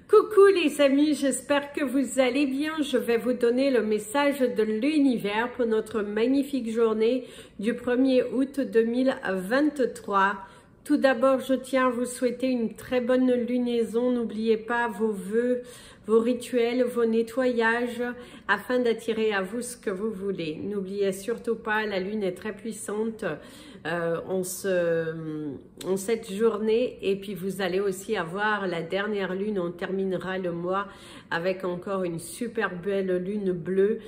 Coucou les amis, j'espère que vous allez bien. Je vais vous donner le message de l'univers pour notre magnifique journée du 1er août 2023. Tout d'abord, je tiens à vous souhaiter une très bonne lunaison. N'oubliez pas vos vœux, vos rituels, vos nettoyages afin d'attirer à vous ce que vous voulez. N'oubliez surtout pas, la lune est très puissante en cette journée, et puis vous allez aussi avoir la dernière lune. On terminera le mois avec encore une super belle lune bleue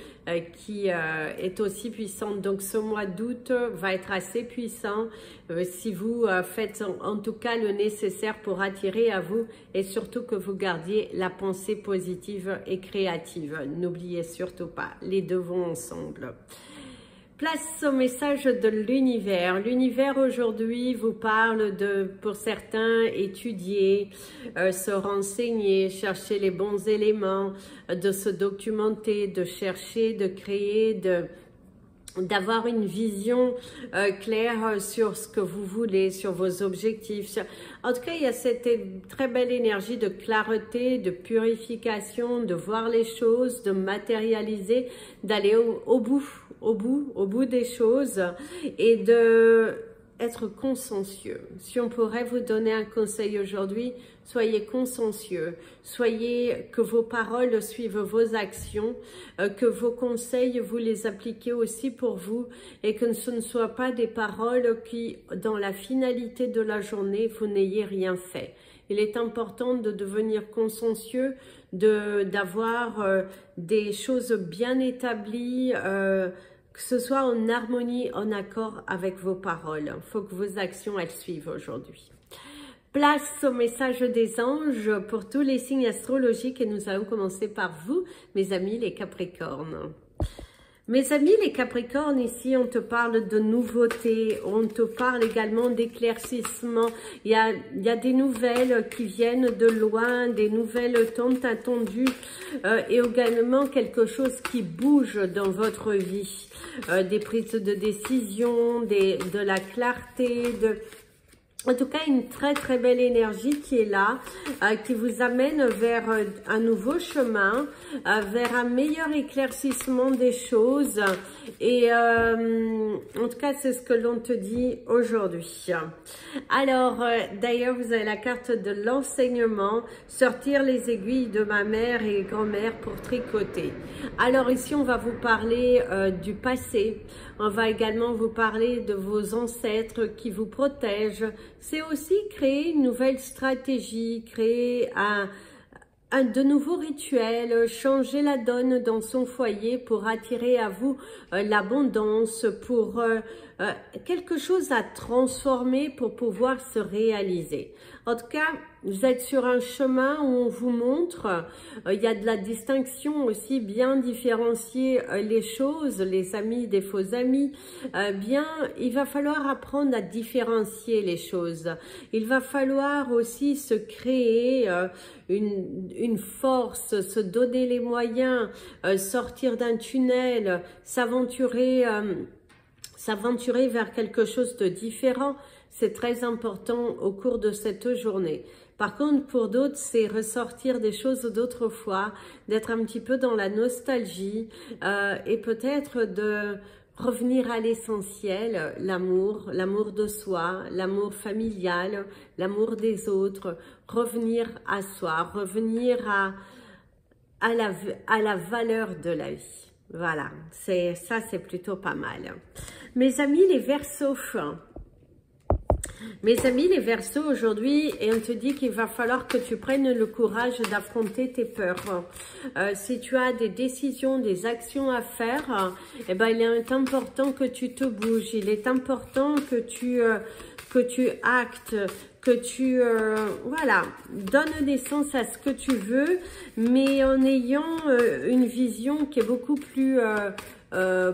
qui est aussi puissante. Donc ce mois d'août va être assez puissant si vous faites en tout cas le nécessaire pour attirer à vous, et surtout que vous gardiez la pensée positive et créative. N'oubliez surtout pas, les deux vont ensemble. Place au message de l'univers. L'univers aujourd'hui vous parle de, pour certains, étudier, se renseigner, chercher les bons éléments, de se documenter, de chercher, de créer, d'avoir une vision claire sur ce que vous voulez, sur vos objectifs. En tout cas, il y a cette très belle énergie de clarté, de purification, de voir les choses, de matérialiser, d'aller au bout des choses et de être consciencieux. Si on pourrait vous donner un conseil aujourd'hui, soyez consciencieux, soyez que vos paroles suivent vos actions, que vos conseils, vous les appliquez aussi pour vous, et que ce ne soient pas des paroles qui, dans la finalité de la journée, vous n'ayez rien fait. Il est important de devenir consciencieux, d'avoir des choses bien établies, que ce soit en harmonie, en accord avec vos paroles. Il faut que vos actions, elles suivent aujourd'hui. Place au message des anges pour tous les signes astrologiques, et nous allons commencer par vous, mes amis les Capricornes. Mes amis les Capricornes, ici on te parle de nouveautés, on te parle également d'éclaircissement. Il y a des nouvelles qui viennent de loin, des nouvelles tant attendues, et également quelque chose qui bouge dans votre vie. Des prises de décision, de la clarté, en tout cas, une très très belle énergie qui est là, qui vous amène vers un nouveau chemin, vers un meilleur éclaircissement des choses. Et en tout cas, c'est ce que l'on te dit aujourd'hui. Alors, d'ailleurs, vous avez la carte de l'enseignement, sortir les aiguilles de ma mère et grand-mère pour tricoter. Alors ici, on va vous parler du passé. On va également vous parler de vos ancêtres qui vous protègent. C'est aussi créer une nouvelle stratégie, créer de nouveaux rituels, changer la donne dans son foyer pour attirer à vous l'abondance, pour quelque chose à transformer pour pouvoir se réaliser. En tout cas, vous êtes sur un chemin où on vous montre, il y a de la distinction aussi, bien différencier les choses, les amis des faux amis. Il va falloir apprendre à différencier les choses. Il va falloir aussi se créer une force, se donner les moyens, sortir d'un tunnel, s'aventurer vers quelque chose de différent. C'est très important au cours de cette journée. Par contre, pour d'autres, c'est ressortir des choses d'autrefois, d'être un petit peu dans la nostalgie et peut-être de revenir à l'essentiel, l'amour de soi, l'amour familial, l'amour des autres, revenir à soi, revenir à la valeur de la vie. Voilà, ça c'est plutôt pas mal. Mes amis les Verseaux, aujourd'hui, et on te dit qu'il va falloir que tu prennes le courage d'affronter tes peurs. Si tu as des décisions, des actions à faire, eh ben, il est important que tu te bouges. Il est important que tu actes, que tu voilà, donnes naissance à ce que tu veux, mais en ayant une vision qui est beaucoup plus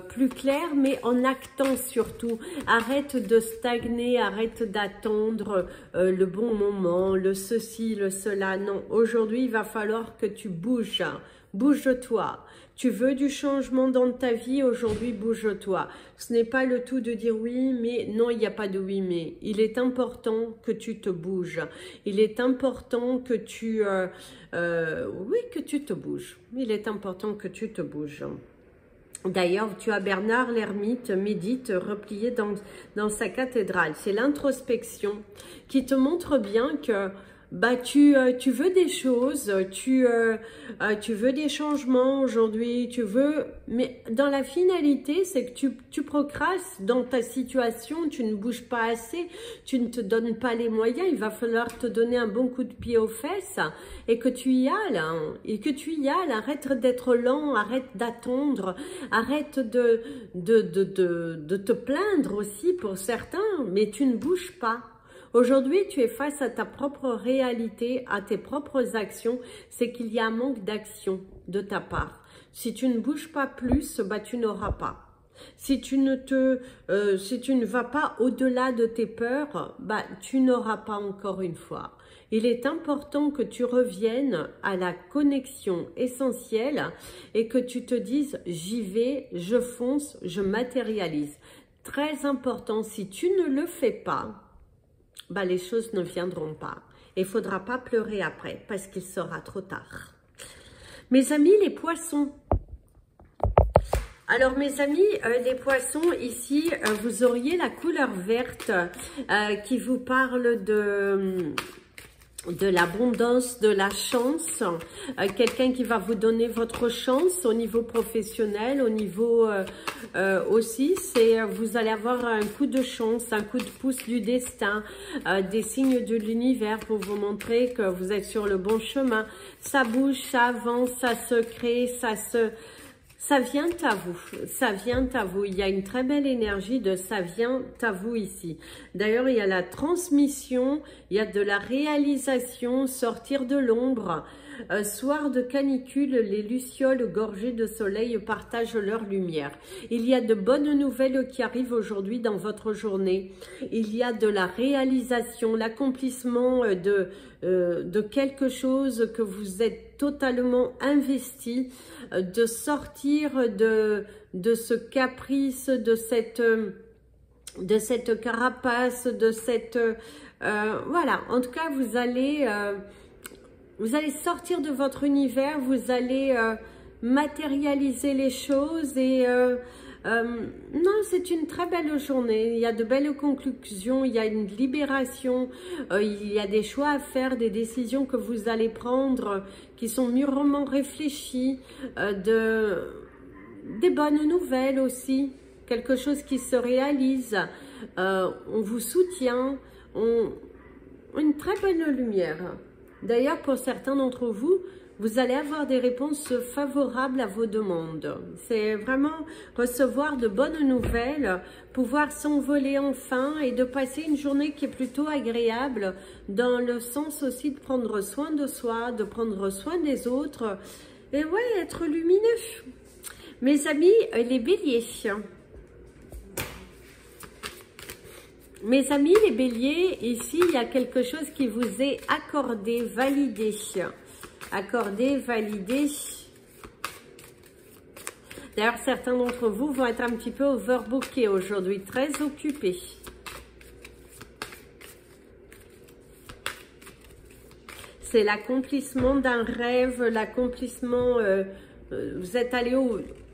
plus clair, mais en actant surtout. Arrête de stagner, arrête d'attendre le bon moment, le ceci, le cela. Non, aujourd'hui, il va falloir que tu bouges. Bouge-toi. Tu veux du changement dans ta vie, aujourd'hui, bouge-toi. Ce n'est pas le tout de dire oui, mais non, il n'y a pas de oui, mais. Il est important que tu te bouges. Il est important que tu... oui, que tu te bouges. Il est important que tu te bouges. D'ailleurs, tu as Bernard l'ermite, médite, replié dans sa cathédrale. C'est l'introspection qui te montre bien que bah, tu veux des choses, tu veux des changements aujourd'hui, mais dans la finalité, c'est que tu procrastes dans ta situation, tu ne bouges pas assez, tu ne te donnes pas les moyens, il va falloir te donner un bon coup de pied aux fesses et que tu y ailles, arrête d'être lent, arrête d'attendre, arrête de te plaindre aussi pour certains, mais tu ne bouges pas. Aujourd'hui, tu es face à ta propre réalité, à tes propres actions, c'est qu'il y a un manque d'action de ta part. Si tu ne bouges pas plus, bah, tu n'auras pas. Si tu ne vas pas au-delà de tes peurs, bah, tu n'auras pas encore une fois. Il est important que tu reviennes à la connexion essentielle et que tu te dises « j'y vais, je fonce, je matérialise ». Très important, si tu ne le fais pas, bah, les choses ne viendront pas. Et il ne faudra pas pleurer après parce qu'il sera trop tard. Mes amis, les poissons. Alors mes amis, les poissons, ici, vous auriez la couleur verte qui vous parle de l'abondance, de la chance, quelqu'un qui va vous donner votre chance au niveau professionnel, au niveau aussi, vous allez avoir un coup de chance, un coup de pouce du destin, des signes de l'univers pour vous montrer que vous êtes sur le bon chemin. Ça bouge, ça avance, ça se crée, ça vient à vous, ça vient à vous. Il y a une très belle énergie de ça vient à vous ici. D'ailleurs, il y a la transmission, il y a de la réalisation, sortir de l'ombre. Soir de canicule, les lucioles gorgées de soleil partagent leur lumière. Il y a de bonnes nouvelles qui arrivent aujourd'hui dans votre journée. Il y a de la réalisation, l'accomplissement de quelque chose que vous êtes totalement investi, de sortir de ce caprice, de cette carapace, de cette... voilà, en tout cas, vous allez sortir de votre univers, vous allez matérialiser les choses et non, c'est une très belle journée. Il y a de belles conclusions, il y a une libération, il y a des choix à faire, des décisions que vous allez prendre qui sont mûrement réfléchies, des bonnes nouvelles aussi, quelque chose qui se réalise, on vous soutient, une très belle lumière. D'ailleurs, pour certains d'entre vous, vous allez avoir des réponses favorables à vos demandes. C'est vraiment recevoir de bonnes nouvelles, pouvoir s'envoler enfin et de passer une journée qui est plutôt agréable dans le sens aussi de prendre soin de soi, de prendre soin des autres et ouais, être lumineux. Mes amis, les béliers. Mes amis, les béliers, ici, il y a quelque chose qui vous est accordé, validé. Accordé, validé. D'ailleurs, certains d'entre vous vont être un petit peu overbookés aujourd'hui, très occupés. C'est l'accomplissement d'un rêve, l'accomplissement... vous êtes allé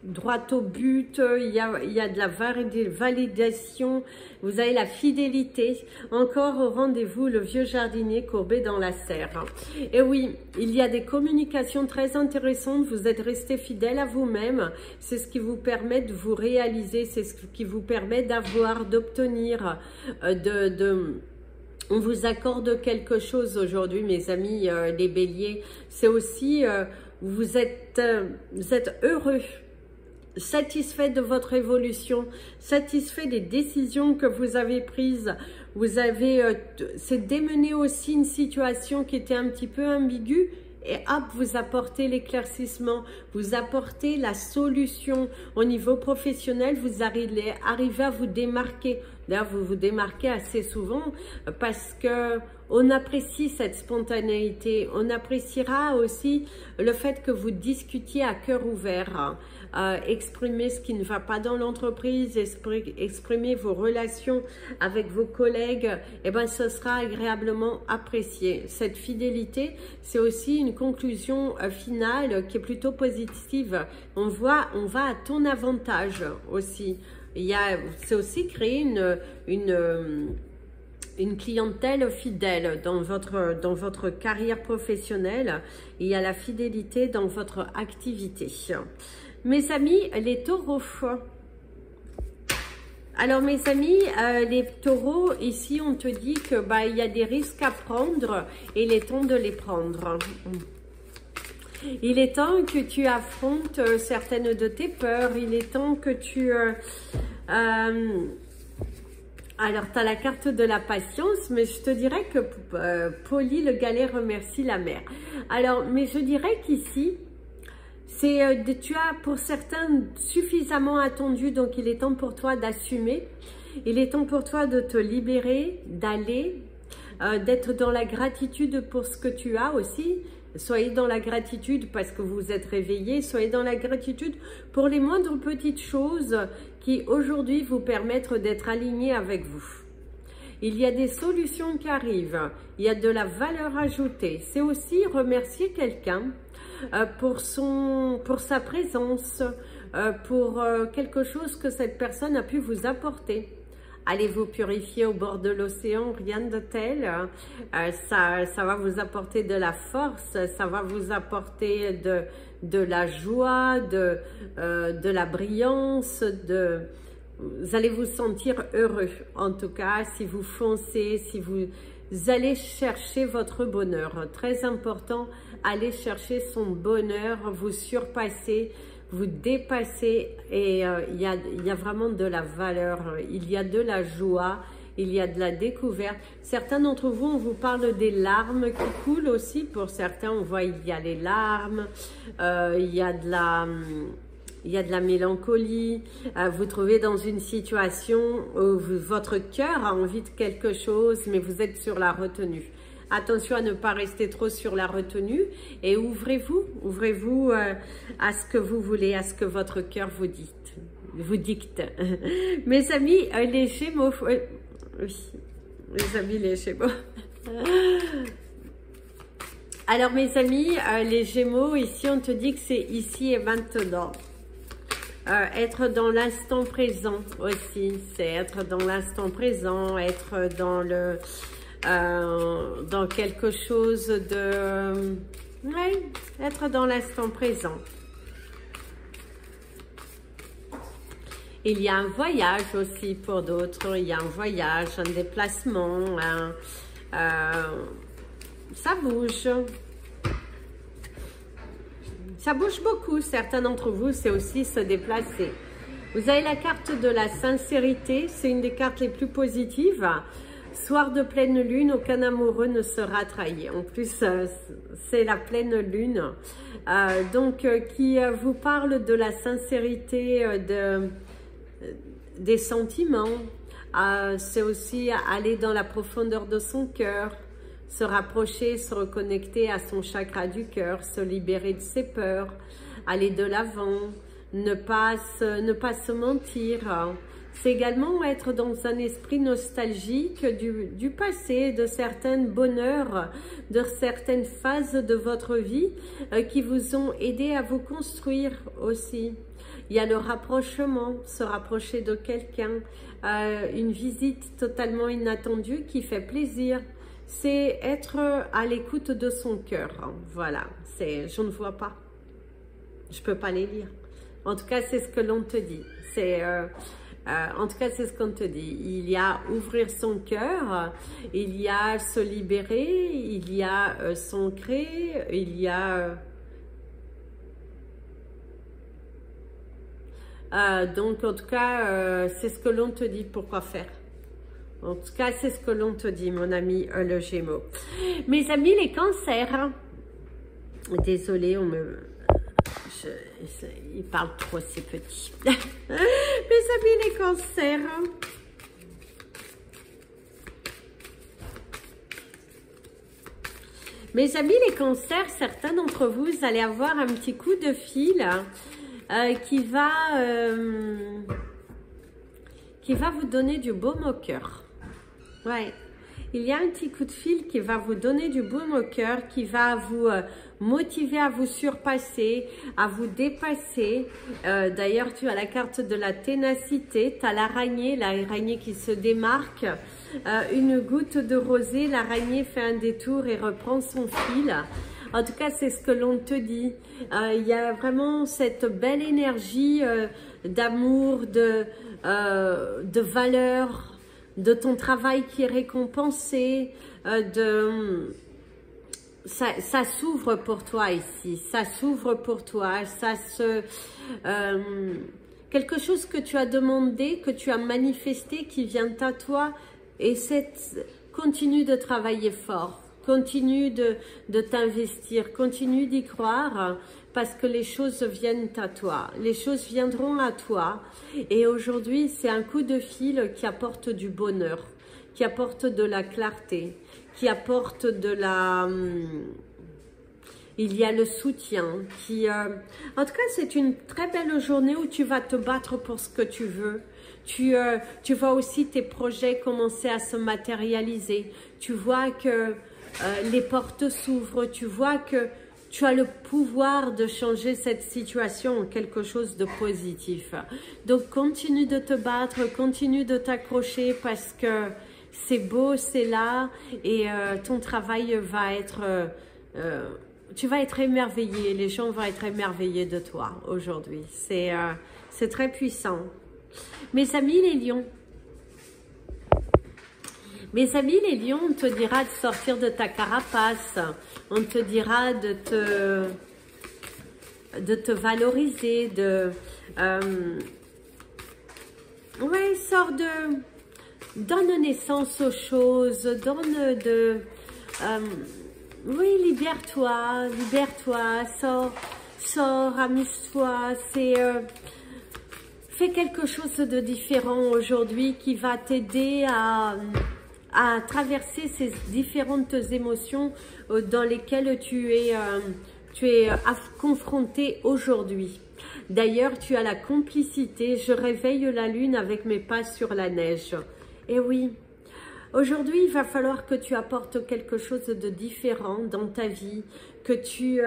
droit au but, il y a de la validation, vous avez la fidélité. Encore au rendez-vous, le vieux jardinier courbé dans la serre. Et oui, il y a des communications très intéressantes, vous êtes resté fidèle à vous-même, c'est ce qui vous permet de vous réaliser, c'est ce qui vous permet d'avoir, d'obtenir, on vous accorde quelque chose aujourd'hui, mes amis, les béliers. C'est aussi, vous êtes heureux, satisfait de votre évolution, satisfait des décisions que vous avez prises. Vous avez, c'est démené aussi une situation qui était un petit peu ambiguë et hop, vous apportez l'éclaircissement, vous apportez la solution au niveau professionnel, vous arrivez à vous démarquer. D'ailleurs, vous vous démarquez assez souvent parce que on apprécie cette spontanéité. On appréciera aussi le fait que vous discutiez à cœur ouvert. Exprimer ce qui ne va pas dans l'entreprise, exprimer vos relations avec vos collègues, et ben ce sera agréablement apprécié. Cette fidélité, c'est aussi une conclusion finale qui est plutôt positive. On va à ton avantage aussi. C'est aussi créer une clientèle fidèle dans votre carrière professionnelle. Il y a la fidélité dans votre activité. Mes amis, les taureaux. Alors mes amis, les taureaux, ici on te dit que il y a des risques à prendre et il est temps de les prendre. Il est temps que tu affrontes certaines de tes peurs. Il est temps que tu... alors, tu as la carte de la patience, mais je te dirais que poli le galet remercie la mer. Alors, mais je dirais qu'ici, tu as pour certains suffisamment attendu, donc il est temps pour toi d'assumer. Il est temps pour toi de te libérer, d'aller, d'être dans la gratitude pour ce que tu as aussi. Soyez dans la gratitude parce que vous êtes réveillé. Soyez dans la gratitude pour les moindres petites choses qui aujourd'hui vous permettent d'être aligné avec vous. Il y a des solutions qui arrivent. Il y a de la valeur ajoutée. C'est aussi remercier quelqu'un pour sa présence, pour quelque chose que cette personne a pu vous apporter. Allez vous purifier au bord de l'océan, rien de tel. Ça va vous apporter de la force, ça va vous apporter de la joie, de la brillance, vous allez vous sentir heureux. En tout cas, si vous foncez, si vous allez chercher votre bonheur. Très important, allez chercher son bonheur, vous surpasser, vous dépassez et il y a vraiment de la valeur, il y a de la joie, il y a de la découverte. Certains d'entre vous, on vous parle des larmes qui coulent aussi. Pour certains, on voit il y a les larmes, il y a de la mélancolie. Vous trouvez dans une situation où votre cœur a envie de quelque chose, mais vous êtes sur la retenue. Attention à ne pas rester trop sur la retenue et ouvrez-vous à ce que vous voulez, à ce que votre cœur vous dicte. Mes amis, les Gémeaux, oui, mes amis les Gémeaux. Alors mes amis, les Gémeaux, ici on te dit que c'est ici et maintenant. Être dans l'instant présent aussi, c'est être dans l'instant présent, être dans quelque chose de... Oui, être dans l'instant présent. Il y a un voyage aussi pour d'autres, il y a un voyage, un déplacement, ça bouge. Ça bouge beaucoup, certains d'entre vous, c'est aussi se déplacer. Vous avez la carte de la sincérité, c'est une des cartes les plus positives. Soir de pleine lune, aucun amoureux ne sera trahi. En plus, c'est la pleine lune. Qui vous parle de la sincérité des sentiments. C'est aussi aller dans la profondeur de son cœur, se rapprocher, se reconnecter à son chakra du cœur, se libérer de ses peurs, aller de l'avant, ne pas se mentir. C'est également être dans un esprit nostalgique du passé, de certains bonheurs, de certaines phases de votre vie qui vous ont aidé à vous construire aussi. Il y a le rapprochement, se rapprocher de quelqu'un, une visite totalement inattendue qui fait plaisir. C'est être à l'écoute de son cœur. Voilà, je ne vois pas. Je ne peux pas les lire. En tout cas, c'est ce que l'on te dit. En tout cas, c'est ce qu'on te dit. Il y a ouvrir son cœur, il y a se libérer, il y a s'ancrer, il y a... donc, en tout cas, c'est ce que l'on te dit pour quoi faire. En tout cas, c'est ce que l'on te dit, mon ami le Gémeaux. Mes amis, les cancers. Désolée, il parle trop, c'est petit. Mes amis les cancers. Mes amis les cancers, certains d'entre vous, vous allez avoir un petit coup de fil qui va vous donner du baume au cœur. Ouais. Il y a un petit coup de fil qui va vous donner du baume au cœur, qui va vous motiver à vous surpasser, à vous dépasser. D'ailleurs, tu as la carte de la ténacité, tu as l'araignée qui se démarque. Une goutte de rosée, l'araignée fait un détour et reprend son fil. En tout cas, c'est ce que l'on te dit. Il y a vraiment cette belle énergie d'amour, de valeur, de ton travail qui est récompensé, ça s'ouvre pour toi ici, ça s'ouvre pour toi, quelque chose que tu as demandé, que tu as manifesté, qui vient à toi, et continue de travailler fort, continue de t'investir, continue d'y croire, parce que les choses viennent à toi, les choses viendront à toi. Et aujourd'hui, c'est un coup de fil qui apporte du bonheur, qui apporte de la clarté, qui apporte de la... Il y a le soutien. En tout cas, c'est une très belle journée où tu vas te battre pour ce que tu veux. Tu vois aussi tes projets commencer à se matérialiser. Tu vois que les portes s'ouvrent. Tu vois que tu as le pouvoir de changer cette situation en quelque chose de positif. Donc, continue de te battre, continue de t'accrocher parce que c'est beau, c'est là et ton travail va être... tu vas être émerveillé, les gens vont être émerveillés de toi aujourd'hui. C'est très puissant. Mes amis les lions, mes amis les lions, on te dira de sortir de ta carapace, on te dira de te valoriser, ouais, donne naissance aux choses, oui, libère-toi, sors, amuse-toi, fais quelque chose de différent aujourd'hui qui va t'aider à traverser ces différentes émotions dans lesquelles tu es confronté aujourd'hui. D'ailleurs, tu as la complicité, je réveille la lune avec mes pas sur la neige. Et oui, aujourd'hui, il va falloir que tu apportes quelque chose de différent dans ta vie, que tu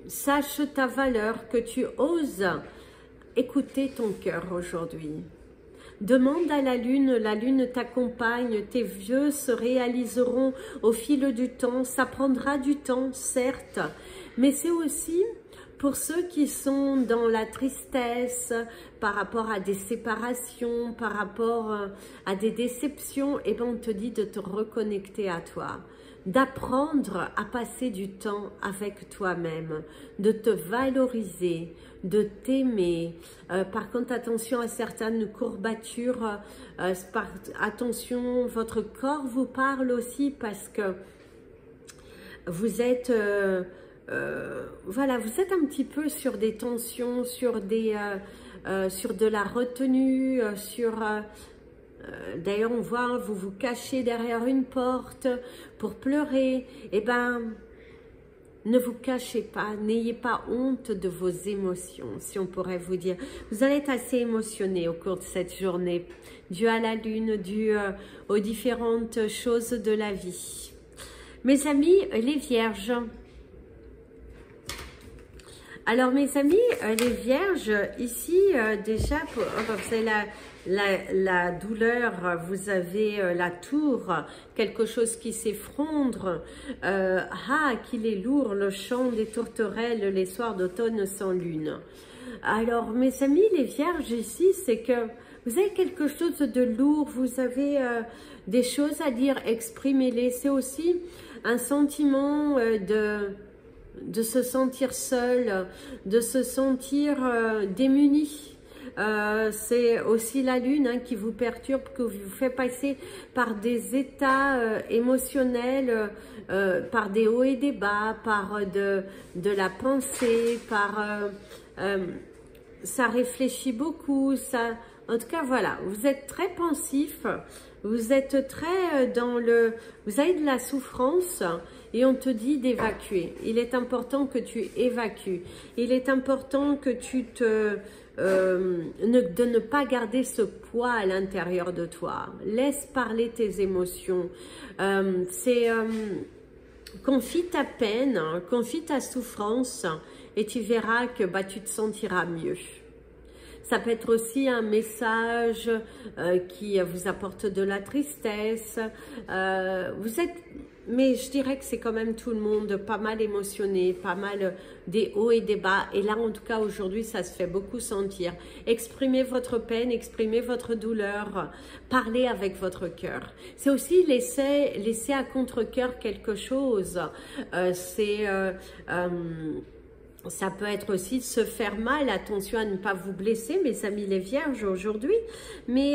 saches ta valeur, que tu oses écouter ton cœur aujourd'hui. Demande à la lune t'accompagne, tes vœux se réaliseront au fil du temps, ça prendra du temps, certes, mais c'est aussi pour ceux qui sont dans la tristesse par rapport à des séparations, par rapport à des déceptions, et bien on te dit de te reconnecter à toi, d'apprendre à passer du temps avec toi-même, de te valoriser, de t'aimer. Par contre, attention à certaines courbatures, attention, votre corps vous parle aussi parce que vous êtes... voilà, vous êtes un petit peu sur des tensions, sur de la retenue, d'ailleurs on voit, vous vous cachez derrière une porte pour pleurer. Eh ben, ne vous cachez pas, n'ayez pas honte de vos émotions, si on pourrait vous dire. Vous allez être assez émotionné au cours de cette journée, dû à la lune, dû aux différentes choses de la vie. Mes amis, les vierges. Alors mes amis, les vierges, ici déjà, vous avez la douleur, vous avez la tour, quelque chose qui s'effondre, qu'il est lourd, le chant des tourterelles, les soirs d'automne sans lune. Alors mes amis, les vierges ici, c'est que vous avez quelque chose de lourd, vous avez des choses à dire, exprimez-les. C'est aussi un sentiment de se sentir seul, de se sentir démuni. c'est aussi la lune hein, qui vous perturbe, que vous fait passer par des états émotionnels, par des hauts et des bas, par de la pensée, par ça réfléchit beaucoup, ça. En tout cas, voilà, vous êtes très pensif, vous êtes très dans le... Vous avez de la souffrance et on te dit d'évacuer. Il est important que tu évacues. Il est important que tu te... de ne pas garder ce poids à l'intérieur de toi. Laisse parler tes émotions. Confie ta peine, confie ta souffrance et tu verras que bah, tu te sentiras mieux. Ça peut être aussi un message qui vous apporte de la tristesse. Vous êtes, mais je dirais que c'est quand même tout le monde pas mal émotionné, pas mal des hauts et des bas. Et là, en tout cas, aujourd'hui, ça se fait beaucoup sentir. Exprimez votre peine, exprimez votre douleur, parlez avec votre cœur. C'est aussi laisser à contre-cœur quelque chose. Ça peut être aussi se faire mal, attention à ne pas vous blesser, mes amis les vierges aujourd'hui, mais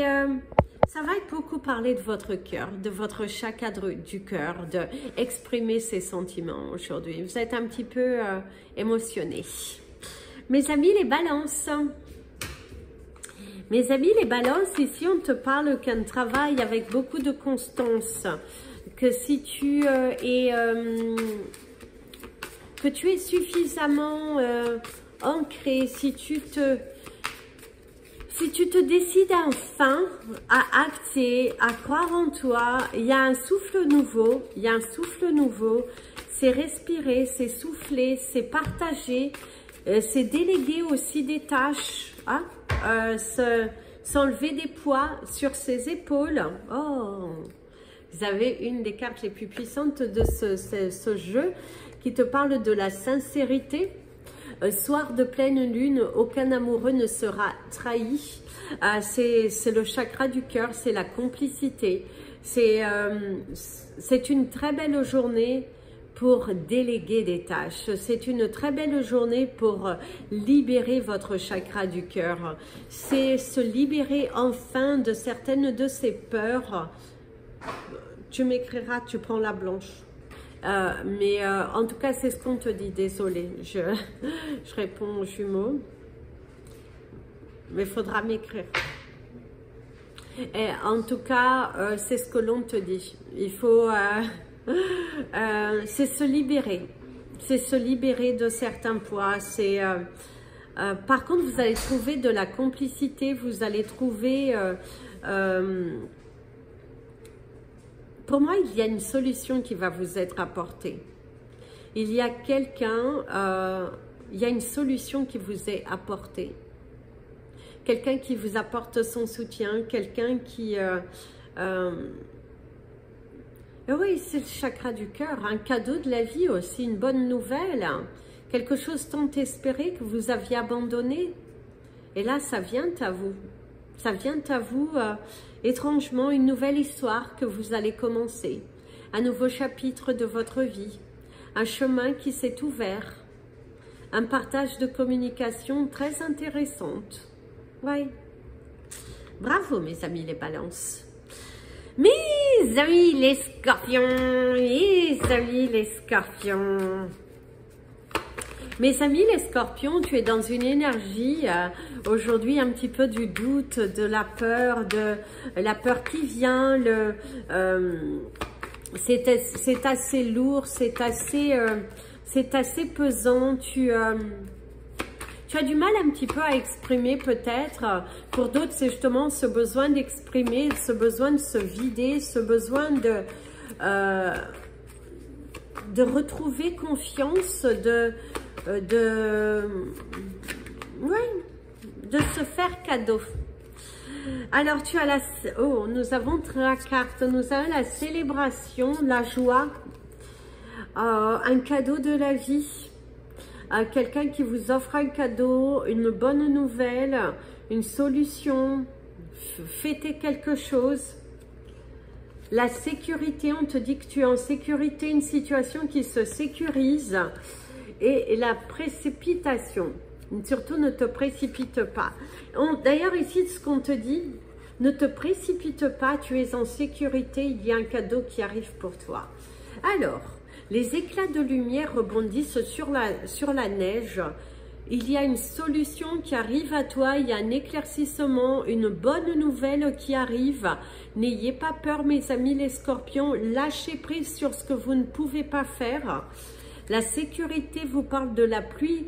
ça va être beaucoup parler de votre cœur, de votre chakra du cœur, d'exprimer ses sentiments aujourd'hui. Vous êtes un petit peu émotionnés. Mes amis les balances, ici on te parle qu'un travail avec beaucoup de constance, que si tu que tu es suffisamment ancré, si tu te décides enfin à acter, à croire en toi, il y a un souffle nouveau, c'est respirer, c'est souffler, c'est partager, c'est déléguer aussi des tâches, hein, s'enlever des poids sur ses épaules. Oh, vous avez une des cartes les plus puissantes de ce jeu, qui te parle de la sincérité. Soir de pleine lune, aucun amoureux ne sera trahi. C'est le chakra du cœur, c'est la complicité. C'est une très belle journée pour déléguer des tâches. C'est une très belle journée pour libérer votre chakra du cœur. C'est se libérer enfin de certaines de ces peurs. Tu m'écriras, tu prends la blanche. En tout cas, c'est ce qu'on te dit. Désolée, je réponds aux jumeaux. Mais il faudra m'écrire. En tout cas, c'est ce que l'on te dit. Il faut... c'est se libérer. C'est se libérer de certains poids. Par contre, vous allez trouver de la complicité. Vous allez trouver... pour moi, il y a une solution qui va vous être apportée. Il y a il y a une solution qui vous est apportée. Quelqu'un qui vous apporte son soutien, quelqu'un qui... oui, c'est le chakra du cœur, un cadeau de la vie aussi, une bonne nouvelle. Quelque chose tant espéré que vous aviez abandonné. Et là, ça vient à vous. Ça vient à vous... étrangement, une nouvelle histoire que vous allez commencer, un nouveau chapitre de votre vie, un chemin qui s'est ouvert, un partage de communication très intéressante. Ouais. Bravo mes amis les balances. Mes amis les scorpions, Mes amis les scorpions, tu es dans une énergie aujourd'hui un petit peu du doute, de la peur qui vient. C'est assez lourd, c'est assez pesant. Tu as du mal un petit peu à exprimer peut-être. Pour d'autres, c'est justement ce besoin d'exprimer, ce besoin de se vider, ce besoin de retrouver confiance, de se faire cadeau. Alors tu as nous avons 3 cartes. Nous avons la célébration, la joie, un cadeau de la vie, quelqu'un qui vous offre un cadeau, une bonne nouvelle, une solution, fêter quelque chose. La sécurité, on te dit que tu es en sécurité, une situation qui se sécurise. Et la précipitation. Surtout, ne te précipite pas. D'ailleurs, ici, ce qu'on te dit, ne te précipite pas, tu es en sécurité, il y a un cadeau qui arrive pour toi. Alors, les éclats de lumière rebondissent sur la neige. Il y a une solution qui arrive à toi, il y a un éclaircissement, une bonne nouvelle qui arrive. N'ayez pas peur, mes amis les scorpions, lâchez prise sur ce que vous ne pouvez pas faire. La sécurité vous parle de la pluie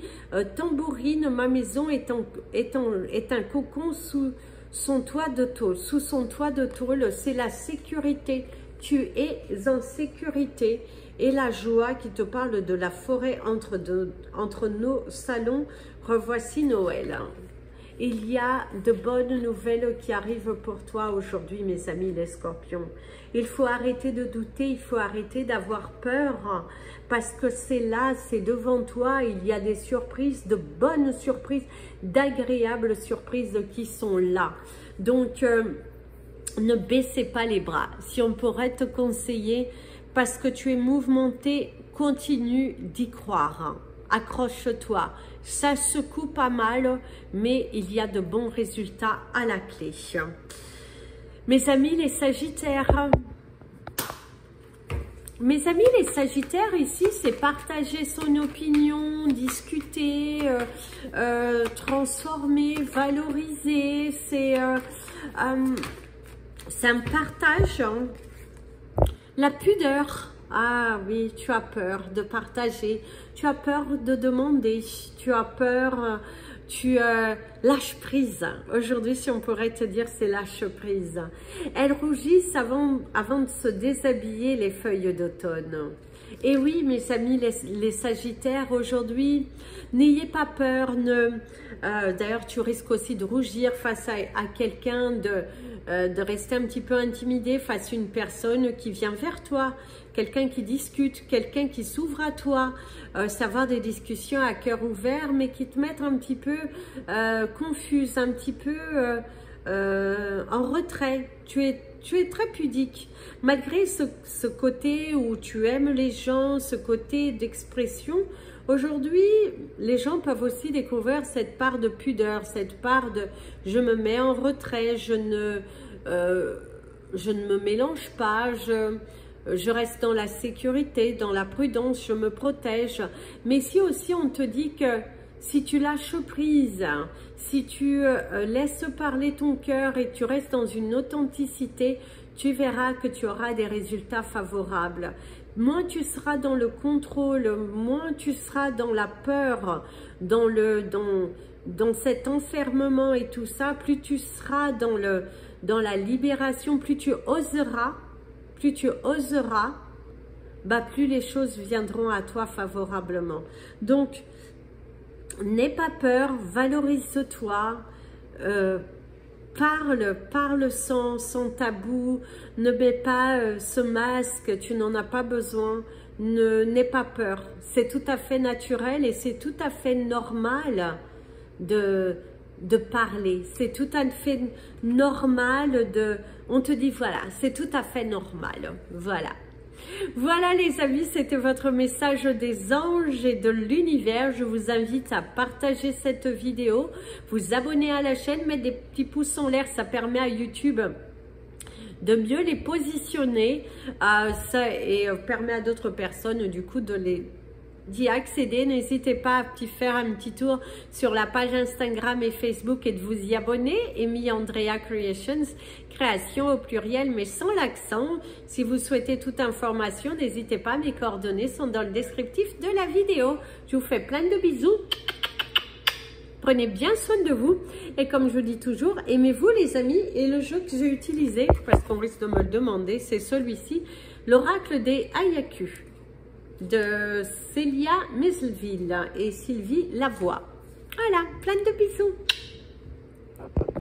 tambourine. Ma maison est un cocon sous son toit de tôle. Sous son toit de tôle, c'est la sécurité. Tu es en sécurité. Et la joie qui te parle de la forêt entre nos salons. Revoici Noël. Il y a de bonnes nouvelles qui arrivent pour toi aujourd'hui, mes amis les scorpions. Il faut arrêter de douter, il faut arrêter d'avoir peur, parce que c'est là, c'est devant toi, il y a des surprises, de bonnes surprises, d'agréables surprises qui sont là. Donc, ne baissez pas les bras. Si on pourrait te conseiller, parce que tu es mouvementé, continue d'y croire. Accroche-toi. Ça secoue pas mal, mais il y a de bons résultats à la clé. Mes amis les Sagittaires. Mes amis les Sagittaires, ici, c'est partager son opinion, discuter, transformer, valoriser. C'est un partage. Hein. La pudeur. Ah oui, tu as peur de partager, tu as peur de demander, tu as peur, tu lâches prise. Aujourd'hui, si on pourrait te dire, c'est lâche prise. Elles rougissent avant de se déshabiller les feuilles d'automne. Et oui, mes amis les Sagittaires, aujourd'hui, n'ayez pas peur. D'ailleurs, tu risques aussi de rougir face à quelqu'un, de rester un petit peu intimidé face à une personne qui vient vers toi, quelqu'un qui discute, quelqu'un qui s'ouvre à toi, savoir des discussions à cœur ouvert, mais qui te mettent un petit peu confuse, un petit peu en retrait. Tu es très pudique. Malgré ce côté où tu aimes les gens, ce côté d'expression, aujourd'hui, les gens peuvent aussi découvrir cette part de pudeur, cette part de « je me mets en retrait, je ne me mélange pas, je reste dans la sécurité, dans la prudence, je me protège ». Mais si aussi on te dit que si tu lâches prise, si tu laisses parler ton cœur et tu restes dans une authenticité, tu verras que tu auras des résultats favorables. Moins tu seras dans le contrôle, moins tu seras dans la peur, dans cet enfermement et tout ça, plus tu seras dans la libération, plus tu oseras, bah plus les choses viendront à toi favorablement. Donc, n'aie pas peur, valorise-toi, parle sans tabou, ne mets pas ce masque, tu n'en as pas besoin, n'aie pas peur. C'est tout à fait naturel et c'est tout à fait normal de parler. C'est tout à fait normal on te dit voilà, c'est tout à fait normal. Voilà. Voilà les amis, c'était votre message des anges et de l'univers. Je vous invite à partager cette vidéo, vous abonner à la chaîne, mettre des petits pouces en l'air, ça permet à YouTube de mieux les positionner et permet à d'autres personnes du coup d'y accéder. N'hésitez pas à faire un petit tour sur la page Instagram et Facebook et de vous y abonner. Amy Andrea Creations, création au pluriel mais sans l'accent. Si vous souhaitez toute information, n'hésitez pas, mes coordonnées sont dans le descriptif de la vidéo. Je vous fais plein de bisous. Prenez bien soin de vous et comme je vous dis toujours, aimez-vous les amis. Et le jeu que j'ai utilisé, parce qu'on risque de me le demander, c'est celui-ci, l'oracle des Ayaku de Célia Mesleville et Sylvie Lavoie. Voilà, plein de bisous.